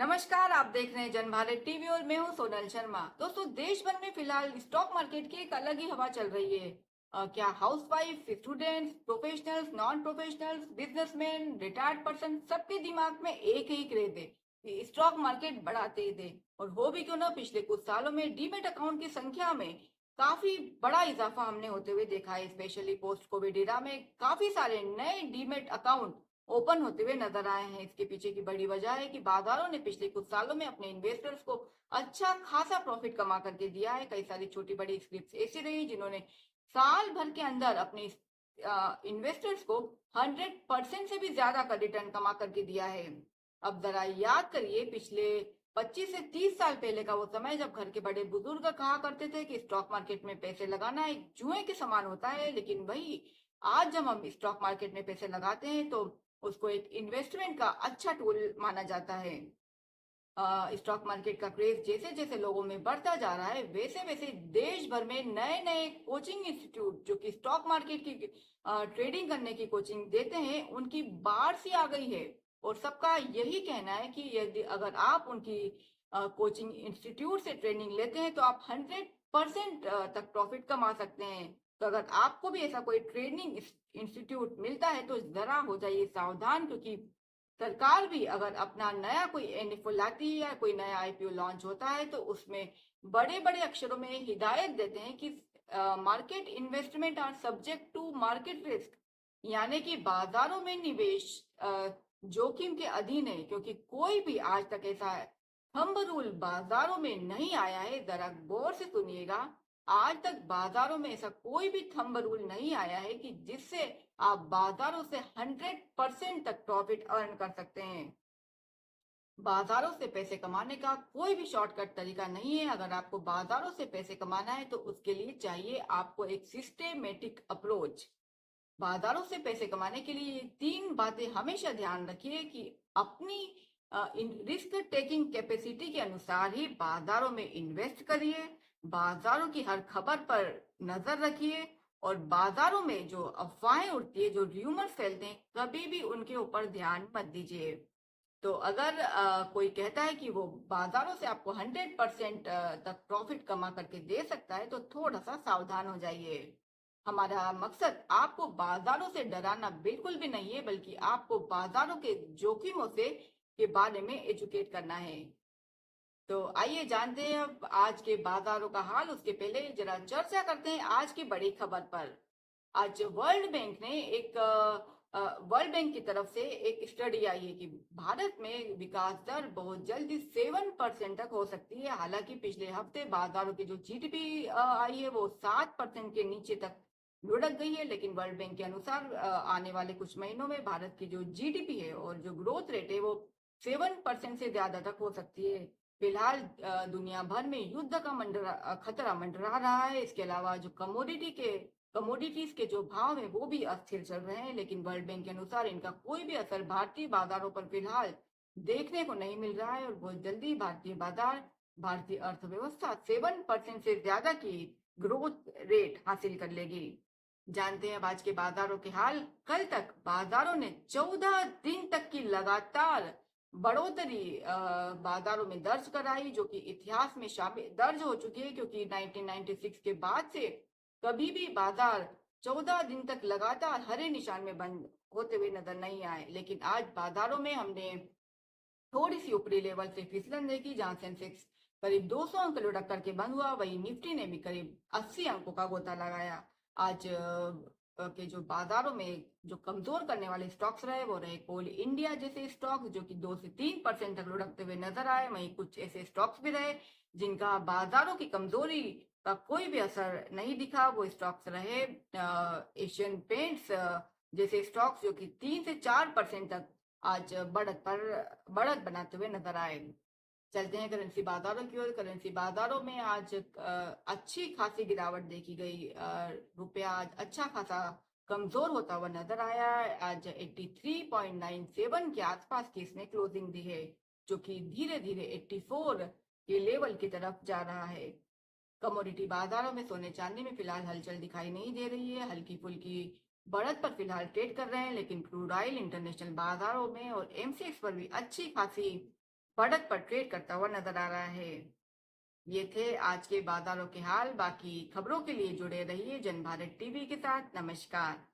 नमस्कार, आप देख रहे हैं जन भारत टीवी और मैं हूं सोनल शर्मा। दोस्तों, देश भर में फिलहाल स्टॉक मार्केट की एक अलग ही हवा चल रही है। क्या housewife, students, professionals, non professionals, businessman, retired person, सबके दिमाग में एक ही क्रेज है कि स्टॉक मार्केट बड़ा तेज है। और हो भी क्यों ना, पिछले कुछ सालों में डीमेट अकाउंट की संख्या में काफी बड़ा इजाफा हमने होते हुए देखा है। स्पेशली पोस्ट कोविड इरा में काफी सारे नए डीमेट अकाउंट ओपन होते हुए नजर आए हैं। इसके पीछे की बड़ी वजह है कि बाजारों ने पिछले कुछ सालों में अपने इन्वेस्टर्स को अच्छा खासा प्रॉफिट कमा करके दिया है। कई सारी छोटी बड़ी स्क्रिप्ट्स ऐसी रही जिन्होंने साल भर के अंदर अपने इन्वेस्टर्स को 100% से भी ज्यादा का रिटर्न कमा करके दिया है। अब जरा याद करिए, पिछले 25 से 30 साल पहले का वो समय जब घर के बड़े बुजुर्ग कहा करते थे कि स्टॉक मार्केट में पैसे लगाना एक जुए के समान होता है। लेकिन वही आज जब हम स्टॉक मार्केट में पैसे लगाते हैं तो उसको एक इन्वेस्टमेंट का अच्छा टूल माना जाता है। स्टॉक मार्केट का क्रेज जैसे जैसे लोगों में बढ़ता जा रहा है, वैसे वैसे देश भर में नए नए कोचिंग इंस्टीट्यूट जो कि स्टॉक मार्केट की ट्रेडिंग करने की कोचिंग देते हैं, उनकी बाढ़ सी आ गई है। और सबका यही कहना है कि यदि अगर आप उनकी कोचिंग इंस्टीट्यूट से ट्रेनिंग लेते हैं तो आप 100% तक प्रॉफिट कमा सकते हैं। तो अगर आपको भी ऐसा कोई ट्रेनिंग इंस्टीट्यूट मिलता है तो जरा हो जाइए सावधान, क्योंकि सरकार भी अगर अपना नया कोई एनएफओ लाती है या कोई नया आईपीओ लॉन्च होता है तो उसमें बड़े बड़े अक्षरों में हिदायत देते हैं कि market investment are subject to market risk, यानी कि बाजारों में निवेश जोखिम के अधीन है। क्योंकि कोई भी आज तक ऐसा थंब रूल बाजारों में नहीं आया है। जरा गौर से सुनिएगा, आज तक बाजारों में ऐसा कोई भी थंब रूल नहीं आया है कि जिससे आप बाजारों से 100% तक प्रॉफिट अर्न कर सकते हैं। बाजारों से पैसे कमाने का कोई भी शॉर्टकट तरीका नहीं है। अगर आपको बाजारों से पैसे कमाना है तो उसके लिए चाहिए आपको एक सिस्टेमेटिक अप्रोच। बाजारों से पैसे कमाने के लिए ये तीन बातें हमेशा ध्यान रखिए कि अपनी रिस्क टेकिंग कैपेसिटी के अनुसार ही बाजारों में इन्वेस्ट करिए। बाजारों की हर खबर पर नजर रखिए और बाजारों में जो अफवाहें उड़ती है, जो र्यूमर्स फैलते हैं, कभी भी उनके ऊपर ध्यान मत दीजिए। तो अगर कोई कहता है कि वो बाजारों से आपको 100% तक प्रॉफिट कमा करके दे सकता है तो थोड़ा सा सावधान हो जाइए। हमारा मकसद आपको बाजारों से डराना बिल्कुल भी नहीं है, बल्कि आपको बाजारों के जोखिमों से के बारे में एजुकेट करना है। तो आइए जानते हैं अब आज के बाजारों का हाल। उसके पहले जरा चर्चा करते हैं आज की बड़ी खबर पर। आज वर्ल्ड बैंक की तरफ से एक स्टडी आई है कि भारत में विकास दर बहुत जल्दी 7% तक हो सकती है। हालांकि पिछले हफ्ते बाजारों की जो जीडीपी आई है वो 7% के नीचे तक लुढ़क गई है। लेकिन वर्ल्ड बैंक के अनुसार आने वाले कुछ महीनों में भारत की जो जीडीपी है और जो ग्रोथ रेट है वो 7% से ज्यादा तक हो सकती है। फिलहाल दुनिया भर में युद्ध का खतरा मंडरा रहा है। इसके अलावा जो कमोडिटीज के जो भाव है वो भी अस्थिर चल रहे हैं। लेकिन वर्ल्ड बैंक के अनुसार इनका कोई भी असर भारतीय बाजारों पर फिलहाल देखने को नहीं मिल रहा है और बहुत जल्दी भारतीय अर्थव्यवस्था 7% से ज्यादा की ग्रोथ रेट हासिल कर लेगी। जानते हैं अब आज के बाजारों के हाल। कल तक बाजारों ने 14 दिन तक की लगातार बढ़ोतरी बाजारों में दर्ज कराई, जो कि इतिहास में शामिल दर्ज हो चुकी है, क्योंकि 1996 के बाद से कभी भी बाजार 14 दिन तक लगातार हरे निशान में बंद होते हुए नजर नहीं आए। लेकिन आज बाजारों में हमने थोड़ी सी ऊपरी लेवल से फिसलन देखी, जहां सेंसेक्स करीब 200 अंक लुढ़क करके बंद हुआ, वही निफ्टी ने भी करीब 80 अंकों का गोता लगाया। आज के जो बाजारों में जो कमजोर करने वाले स्टॉक्स रहे वो रहे कोल इंडिया जैसे स्टॉक, जो कि 2 से 3% तक लुढ़कते हुए नजर आए। वहीं कुछ ऐसे स्टॉक्स भी रहे जिनका बाजारों की कमजोरी का कोई भी असर नहीं दिखा। वो स्टॉक्स रहे एशियन पेंट्स जैसे स्टॉक्स, जो कि 3 से 4% तक आज बढ़त बनाते हुए नजर आए। चलते हैं करेंसी बाजारों की ओर। करेंसी बाजारों में आज अच्छी खासी गिरावट देखी गई। रुपया आज अच्छा खासा कमजोर होता हुआ नजर आया। आज 83.97 के आसपास की इसने क्लोजिंग दी है, जो कि धीरे धीरे 84 के लेवल की तरफ जा रहा है। कमोडिटी बाजारों में सोने चांदी में फिलहाल हलचल दिखाई नहीं दे रही है। हल्की फुल्की बढ़त पर फिलहाल ट्रेड कर रहे हैं, लेकिन क्रूड ऑयल इंटरनेशनल बाजारों में और एमसीएक्स पर भी अच्छी खासी बढ़त पर ट्रेड करता हुआ नजर आ रहा है। ये थे आज के बाजारों के हाल। बाकी खबरों के लिए जुड़े रहिए जनभारत टीवी के साथ। नमस्कार।